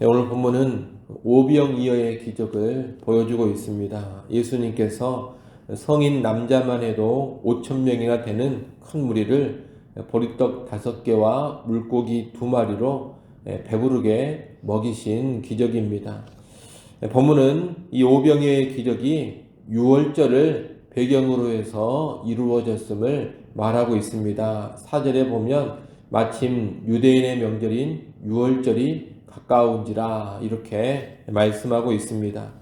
오늘 본문은 오병이어의 기적을 보여주고 있습니다. 예수님께서 성인 남자만 해도 5천 명이나 되는 큰 무리를 보리떡 5개와 물고기 2마리로 배부르게 먹이신 기적입니다. 본문은 이 오병이어의 기적이 유월절을 배경으로 해서 이루어졌음을 말하고 있습니다. 4절에 보면 마침 유대인의 명절인 유월절이 가까운지라 이렇게 말씀하고 있습니다.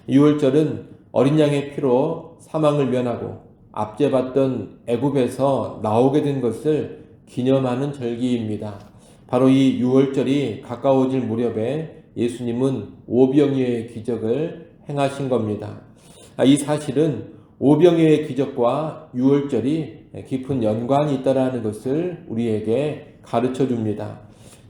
유월절은 어린 양의 피로 사망을 면하고 압제받던 애굽에서 나오게 된 것을 기념하는 절기입니다. 바로 이 유월절이 가까워질 무렵에 예수님은 오병이어의 기적을 행하신 겁니다. 이 사실은 오병이어의 기적과 유월절이 깊은 연관이 있다는 것을 우리에게 가르쳐 줍니다.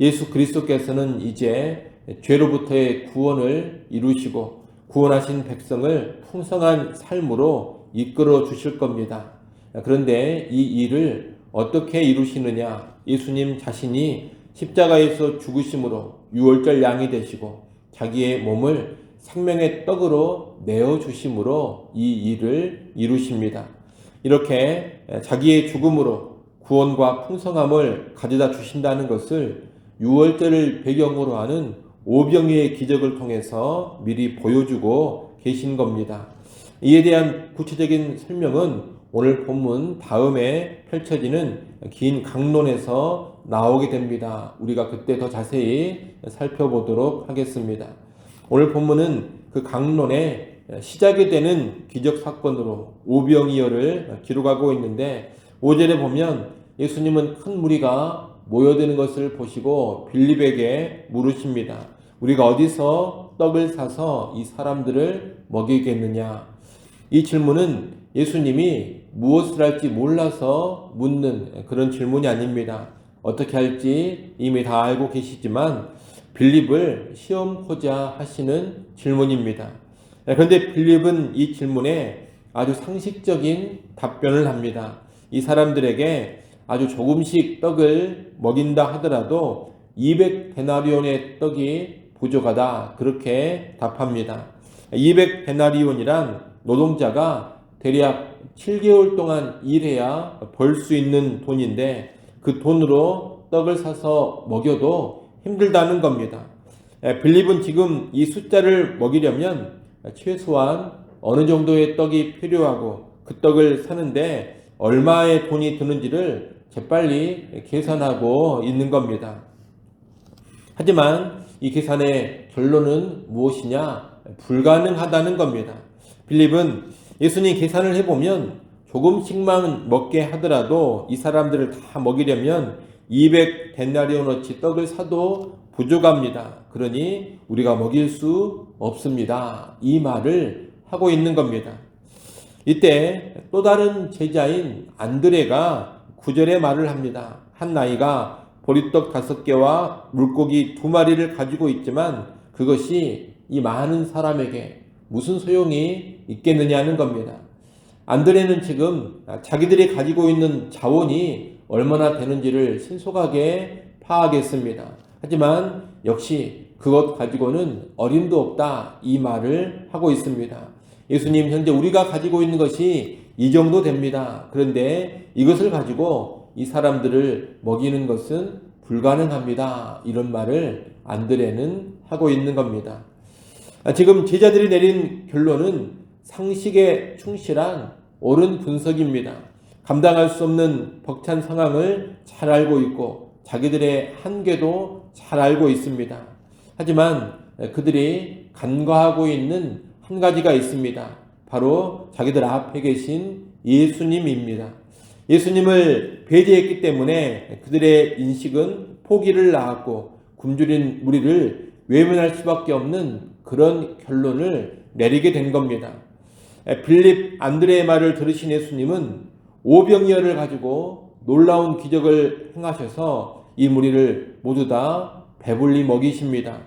예수 그리스도께서는 이제 죄로부터의 구원을 이루시고 구원하신 백성을 풍성한 삶으로 이끌어 주실 겁니다. 그런데 이 일을 어떻게 이루시느냐? 예수님 자신이 십자가에서 죽으심으로 유월절 양이 되시고 자기의 몸을 생명의 떡으로 내어주심으로 이 일을 이루십니다. 이렇게 자기의 죽음으로 구원과 풍성함을 가져다 주신다는 것을 유월절을 배경으로 하는 오병이어의 기적을 통해서 미리 보여주고 계신 겁니다. 이에 대한 구체적인 설명은 오늘 본문 다음에 펼쳐지는 긴 강론에서 나오게 됩니다. 우리가 그때 더 자세히 살펴보도록 하겠습니다. 오늘 본문은 그 강론의 시작이 되는 기적 사건으로 오병이어를 기록하고 있는데 5절에 보면 예수님은 큰 무리가 모여드는 것을 보시고 빌립에게 물으십니다. 우리가 어디서 떡을 사서 이 사람들을 먹이겠느냐? 이 질문은 예수님이 무엇을 할지 몰라서 묻는 그런 질문이 아닙니다. 어떻게 할지 이미 다 알고 계시지만 빌립을 시험하고자 하시는 질문입니다. 그런데 빌립은 이 질문에 아주 상식적인 답변을 합니다. 이 사람들에게 아주 조금씩 떡을 먹인다 하더라도 200데나리온의 떡이 부족하다 그렇게 답합니다. 200데나리온이란 노동자가 대략 7개월 동안 일해야 벌 수 있는 돈인데 그 돈으로 떡을 사서 먹여도 힘들다는 겁니다. 빌립은 지금 이 숫자를 먹이려면 최소한 어느 정도의 떡이 필요하고 그 떡을 사는데 얼마의 돈이 드는지를 재빨리 계산하고 있는 겁니다. 하지만 이 계산의 결론은 무엇이냐? 불가능하다는 겁니다. 빌립은 예수님 계산을 해보면 조금씩만 먹게 하더라도 이 사람들을 다 먹이려면 200데나리온어치 떡을 사도 부족합니다. 그러니 우리가 먹일 수 없습니다. 이 말을 하고 있는 겁니다. 이때 또 다른 제자인 안드레가 9절에 말을 합니다. 한 나이가 보리떡 5개와 물고기 2마리를 가지고 있지만 그것이 이 많은 사람에게 무슨 소용이 있겠느냐는 겁니다. 안드레는 지금 자기들이 가지고 있는 자원이 얼마나 되는지를 신속하게 파악했습니다. 하지만 역시 그것 가지고는 어림도 없다 이 말을 하고 있습니다. 예수님, 현재 우리가 가지고 있는 것이 이 정도 됩니다. 그런데 이것을 가지고 이 사람들을 먹이는 것은 불가능합니다. 이런 말을 안드레는 하고 있는 겁니다. 지금 제자들이 내린 결론은 상식에 충실한 옳은 분석입니다. 감당할 수 없는 벅찬 상황을 잘 알고 있고 자기들의 한계도 잘 알고 있습니다. 하지만 그들이 간과하고 있는 한 가지가 있습니다. 바로 자기들 앞에 계신 예수님입니다. 예수님을 배제했기 때문에 그들의 인식은 포기를 낳았고 굶주린 무리를 외면할 수밖에 없는 그런 결론을 내리게 된 겁니다. 빌립, 안드레의 말을 들으신 예수님은 오병이어를 가지고 놀라운 기적을 행하셔서 이 무리를 모두 다 배불리 먹이십니다.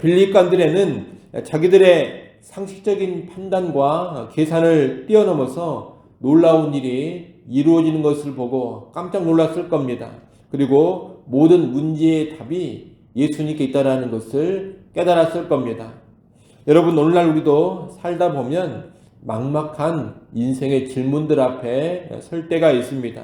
빌립과 안드레는 자기들의 상식적인 판단과 계산을 뛰어넘어서 놀라운 일이 이루어지는 것을 보고 깜짝 놀랐을 겁니다. 그리고 모든 문제의 답이 예수님께 있다라는 것을 깨달았을 겁니다. 여러분, 오늘날 우리도 살다 보면 막막한 인생의 질문들 앞에 설 때가 있습니다.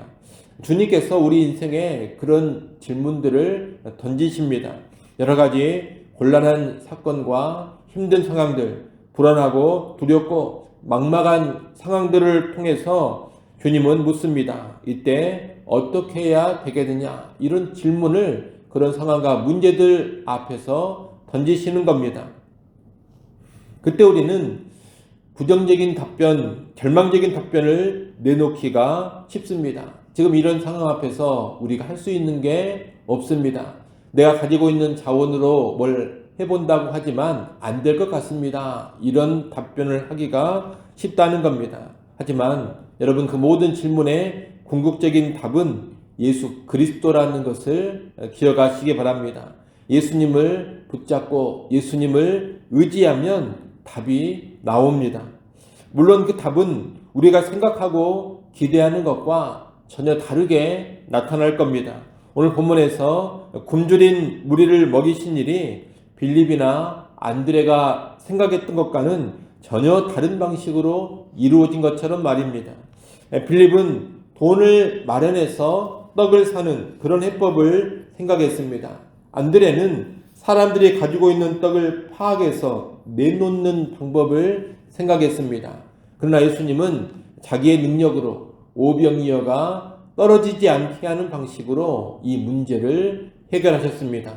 주님께서 우리 인생에 그런 질문들을 던지십니다. 여러 가지 곤란한 사건과 힘든 상황들, 불안하고 두렵고 막막한 상황들을 통해서 주님은 묻습니다. 이때 어떻게 해야 되겠느냐? 이런 질문을 그런 상황과 문제들 앞에서 던지시는 겁니다. 그때 우리는 부정적인 답변, 절망적인 답변을 내놓기가 쉽습니다. 지금 이런 상황 앞에서 우리가 할 수 있는 게 없습니다. 내가 가지고 있는 자원으로 뭘 해본다고 하지만 안 될 것 같습니다. 이런 답변을 하기가 쉽다는 겁니다. 하지만 여러분, 그 모든 질문의 궁극적인 답은 예수 그리스도라는 것을 기억하시기 바랍니다. 예수님을 붙잡고 예수님을 의지하면 답이 나옵니다. 물론 그 답은 우리가 생각하고 기대하는 것과 전혀 다르게 나타날 겁니다. 오늘 본문에서 굶주린 무리를 먹이신 일이 빌립이나 안드레가 생각했던 것과는 전혀 다른 방식으로 이루어진 것처럼 말입니다. 빌립은 돈을 마련해서 떡을 사는 그런 해법을 생각했습니다. 안드레는 사람들이 가지고 있는 떡을 파악해서 내놓는 방법을 생각했습니다. 그러나 예수님은 자기의 능력으로 오병이어가 떨어지지 않게 하는 방식으로 이 문제를 해결하셨습니다.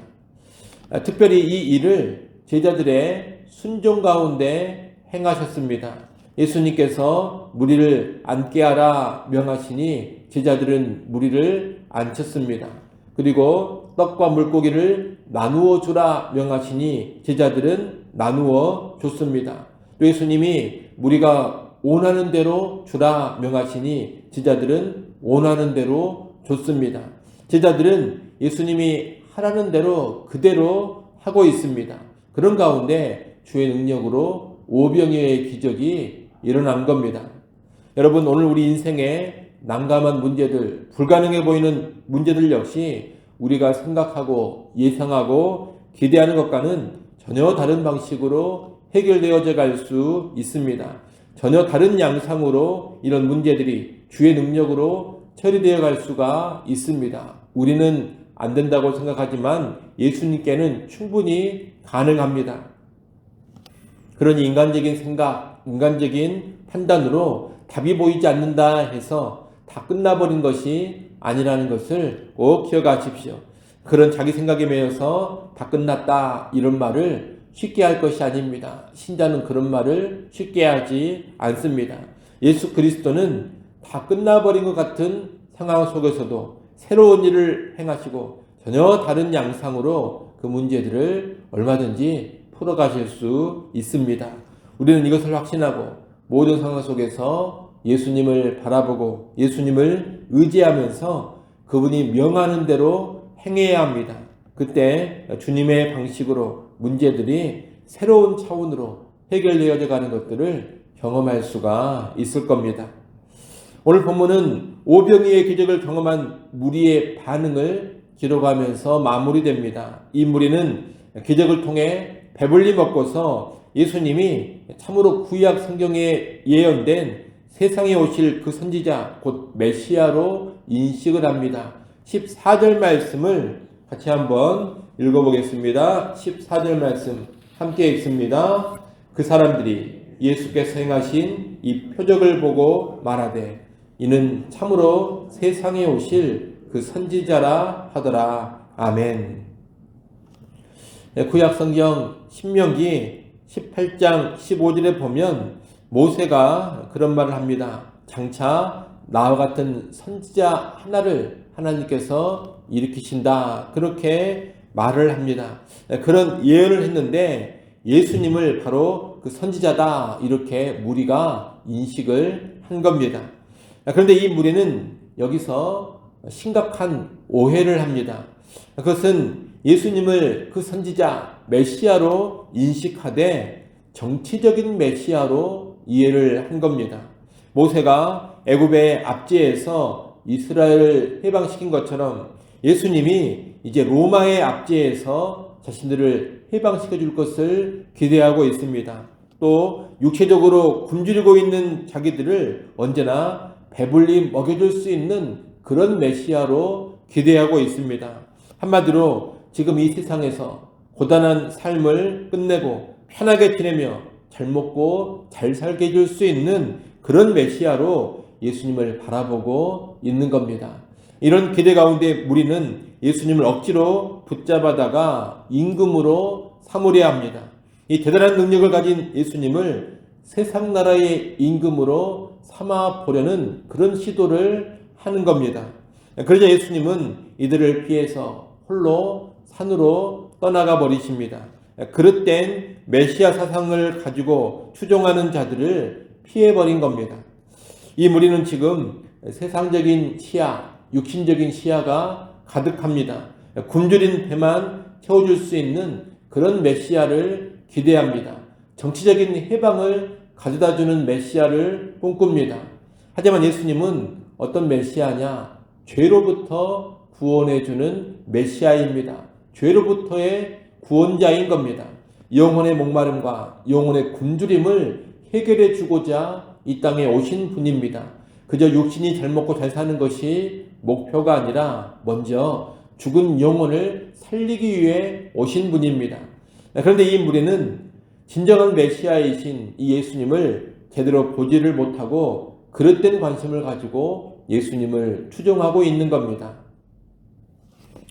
특별히 이 일을 제자들의 순종 가운데 행하셨습니다. 예수님께서 무리를 앉게 하라 명하시니 제자들은 무리를 앉혔습니다. 그리고 떡과 물고기를 나누어 주라 명하시니 제자들은 나누어 줬습니다. 또 예수님이 무리가 원하는 대로 주라 명하시니 제자들은 원하는 대로 줬습니다. 제자들은 예수님이 하라는 대로 그대로 하고 있습니다. 그런 가운데 주의 능력으로 오병이어의 기적이 일어난 겁니다. 여러분, 오늘 우리 인생에 난감한 문제들, 불가능해 보이는 문제들 역시 우리가 생각하고 예상하고 기대하는 것과는 전혀 다른 방식으로 해결되어져 갈 수 있습니다. 전혀 다른 양상으로 이런 문제들이 주의 능력으로 처리되어 갈 수가 있습니다. 우리는 안 된다고 생각하지만 예수님께는 충분히 가능합니다. 그러니 인간적인 생각, 인간적인 판단으로 답이 보이지 않는다 해서 다 끝나버린 것이 아니라는 것을 꼭 기억하십시오. 그런 자기 생각에 매여서 다 끝났다 이런 말을 쉽게 할 것이 아닙니다. 신자는 그런 말을 쉽게 하지 않습니다. 예수 그리스도는 다 끝나버린 것 같은 상황 속에서도 새로운 일을 행하시고 전혀 다른 양상으로 그 문제들을 얼마든지 풀어가실 수 있습니다. 우리는 이것을 확신하고 모든 상황 속에서 예수님을 바라보고 예수님을 의지하면서 그분이 명하는 대로 행해야 합니다. 그때 주님의 방식으로 문제들이 새로운 차원으로 해결되어져 가는 것들을 경험할 수가 있을 겁니다. 오늘 본문은 오병이어의 기적을 경험한 무리의 반응을 기록하면서 마무리됩니다. 이 무리는 기적을 통해 배불리 먹고서 예수님이 참으로 구약 성경에 예언된 세상에 오실 그 선지자 곧 메시아로 인식을 합니다. 14절 말씀을 같이 한번 읽어보겠습니다. 14절 말씀 함께 읽습니다. 그 사람들이 예수께서 행하신 이 표적을 보고 말하되 이는 참으로 세상에 오실 그 선지자라 하더라. 아멘. 구약 성경 신명기 18장 15절에 보면 모세가 그런 말을 합니다. 장차 나와 같은 선지자 하나를 하나님께서 일으키신다. 그렇게 말을 합니다. 그런 예언을 했는데 예수님을 바로 그 선지자다. 이렇게 무리가 인식을 한 겁니다. 그런데 이 무리는 여기서 심각한 오해를 합니다. 그것은 예수님을 그 선지자 메시아로 인식하되 정치적인 메시아로 이해를 한 겁니다. 모세가 애굽의 압제에서 이스라엘을 해방시킨 것처럼 예수님이 이제 로마의 압제에서 자신들을 해방시켜 줄 것을 기대하고 있습니다. 또 육체적으로 굶주리고 있는 자기들을 언제나 배불리 먹여줄 수 있는 그런 메시아로 기대하고 있습니다. 한마디로 지금 이 세상에서 고단한 삶을 끝내고 편하게 지내며 잘 먹고 잘 살게 해줄 수 있는 그런 메시아로 예수님을 바라보고 있는 겁니다. 이런 기대 가운데 무리는 예수님을 억지로 붙잡아다가 임금으로 삼으려 합니다. 이 대단한 능력을 가진 예수님을 세상 나라의 임금으로 삼아 보려는 그런 시도를 하는 겁니다. 그러자 예수님은 이들을 피해서 홀로 산으로 떠나가 버리십니다. 그릇된 메시아 사상을 가지고 추종하는 자들을 피해버린 겁니다. 이 무리는 지금 세상적인 시야, 육신적인 시야가 가득합니다. 굶주린 배만 채워줄 수 있는 그런 메시아를 기대합니다. 정치적인 해방을 가져다주는 메시아를 꿈꿉니다. 하지만 예수님은 어떤 메시아냐? 죄로부터 구원해주는 메시아입니다. 죄로부터의 구원자인 겁니다. 영혼의 목마름과 영혼의 굶주림을 해결해 주고자 이 땅에 오신 분입니다. 그저 육신이 잘 먹고 잘 사는 것이 목표가 아니라 먼저 죽은 영혼을 살리기 위해 오신 분입니다. 그런데 이 무리는 진정한 메시아이신 이 예수님을 제대로 보지를 못하고 그릇된 관심을 가지고 예수님을 추종하고 있는 겁니다.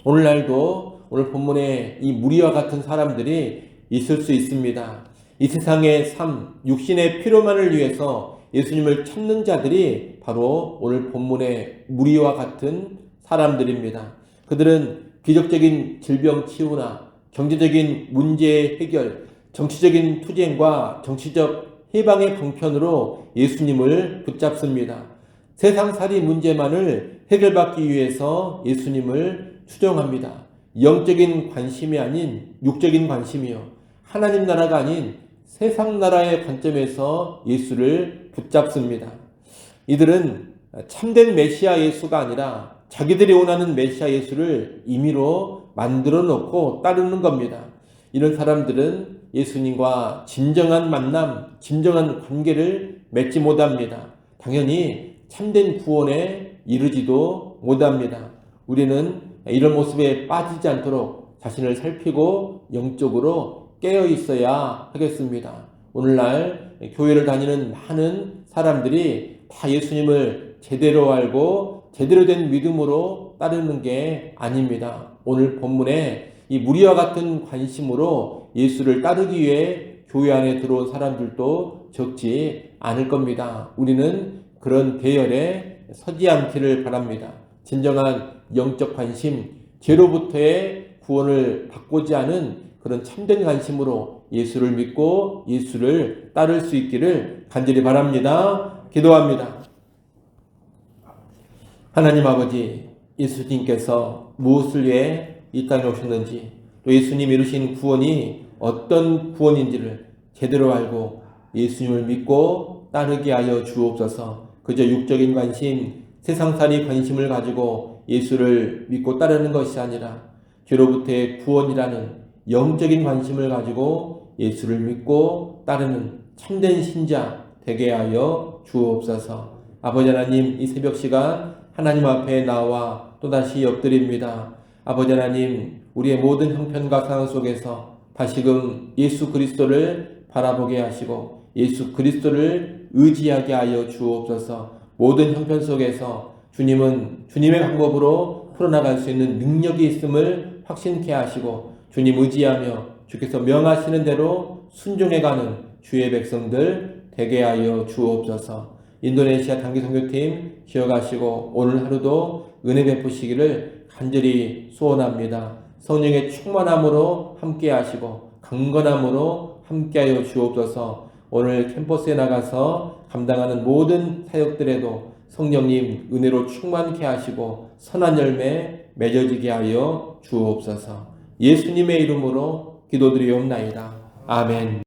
오늘날도 오늘 본문에 이 무리와 같은 사람들이 있을 수 있습니다. 이 세상의 삶, 육신의 피로만을 위해서 예수님을 찾는 자들이 바로 오늘 본문의 무리와 같은 사람들입니다. 그들은 기적적인 질병 치유나 경제적인 문제의 해결, 정치적인 투쟁과 정치적 해방의 방편으로 예수님을 붙잡습니다. 세상살이 문제만을 해결받기 위해서 예수님을 추종합니다. 영적인 관심이 아닌 육적인 관심이요. 하나님 나라가 아닌 세상 나라의 관점에서 예수를 붙잡습니다. 이들은 참된 메시아 예수가 아니라 자기들이 원하는 메시아 예수를 임의로 만들어 놓고 따르는 겁니다. 이런 사람들은 예수님과 진정한 만남, 진정한 관계를 맺지 못합니다. 당연히 참된 구원에 이르지도 못합니다. 우리는 이런 모습에 빠지지 않도록 자신을 살피고 영적으로 깨어 있어야 하겠습니다. 오늘날 교회를 다니는 많은 사람들이 다 예수님을 제대로 알고 제대로 된 믿음으로 따르는 게 아닙니다. 오늘 본문에 이 무리와 같은 관심으로 예수를 따르기 위해 교회 안에 들어온 사람들도 적지 않을 겁니다. 우리는 그런 대열에 서지 않기를 바랍니다. 진정한 영적 관심, 죄로부터의 구원을 바꾸지 않은 그런 참된 관심으로 예수를 믿고 예수를 따를 수 있기를 간절히 바랍니다. 기도합니다. 하나님 아버지, 예수님께서 무엇을 위해 이 땅에 오셨는지, 또 예수님 이루신 구원이 어떤 구원인지를 제대로 알고 예수님을 믿고 따르게 하여 주옵소서. 그저 육적인 관심, 세상살이 관심을 가지고 예수를 믿고 따르는 것이 아니라 죄로부터의 구원이라는 영적인 관심을 가지고 예수를 믿고 따르는 참된 신자 되게 하여 주옵소서. 아버지 하나님, 이 새벽 시간 하나님 앞에 나와 또다시 엎드립니다. 아버지 하나님, 우리의 모든 형편과 상황 속에서 다시금 예수 그리스도를 바라보게 하시고 예수 그리스도를 의지하게 하여 주옵소서. 모든 형편 속에서 주님은 주님의 방법으로 풀어나갈 수 있는 능력이 있음을 확신케 하시고 주님 의지하며 주께서 명하시는 대로 순종해가는 주의 백성들 되게 하여 주옵소서. 인도네시아 단기 선교팀 기억하시고 오늘 하루도 은혜 베푸시기를 간절히 소원합니다. 성령의 충만함으로 함께 하시고 강건함으로 함께 하여 주옵소서. 오늘 캠퍼스에 나가서 감당하는 모든 사역들에도 성령님 은혜로 충만케 하시고 선한 열매 맺어지게 하여 주옵소서. 예수님의 이름으로 기도드리옵나이다. 아멘.